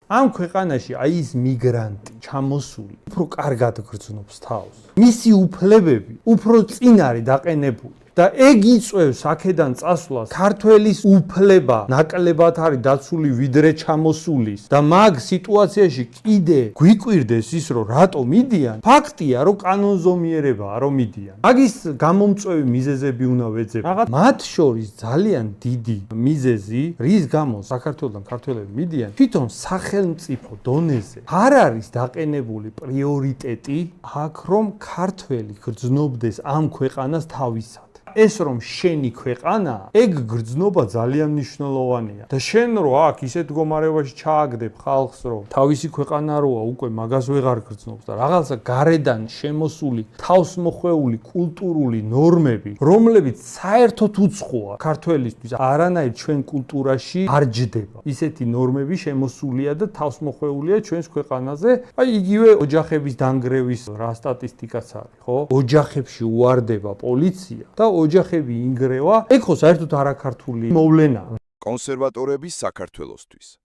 ამ ქვეყანაში აი ის მიგრანტი ჩამოსული უფრო კარგად გრძნობს თავს. მისი უფლებები უფრო წინ არის დაყენებული. და ეგ იწვევს აქედან წასვლას ქართველის უფლება ნაკლებად არის დაცული ვიდრე ჩამოსულის და მაგ სიტუაციაში კიდე გვიკვირდეს ის რომ რატო მიდიან ფაქტია რომ კანონზომიერებაა რომ მიდიან მაგის გამომწვევი მიზეზები უნდა ვეძებ რაღაც მათ შორის ძალიან დიდი მიზეზი რის გამო საქართველოსთან ქართველები მიდიან თვითონ სახელმწიფო დონეზე არ არის დაყენებული პრიორიტეტი აქ რომ ქართველი გრძნობდეს ამ ქვეყანას თავისად ეს რომ შენი ქვეყანა, ეგ გრძნობა ძალიან მნიშვნელოვანია. და შენ რო აქ ისეთ მდგომარეობაში ჩააგდებ ხალხს, რომ თავისი ქვეყანა როა უკვე მაგას ვეღარ გრძნობს და რაღაცა გარედან შემოსული, თავსმოხვეული კულტურული ნორმები, რომლებიც საერთოდ უცხოა ქართველისთვის, არანაირ ჩვენ კულტურაში არ ჯდება. ისეთი ნორმები შემოსულია და თავსმოხვეულია ჩვენს ქვეყანაზე. აი იგივე ოჯახების დანგრევის რა სტატისტიკაც არის, ხო? ოჯახებში უარდება პოლიცია და ოჯახები ინგრევა, ეგ ხო საერთოდ არაქართული მოვლენაა. კონსერვატორების საქართველოსთვის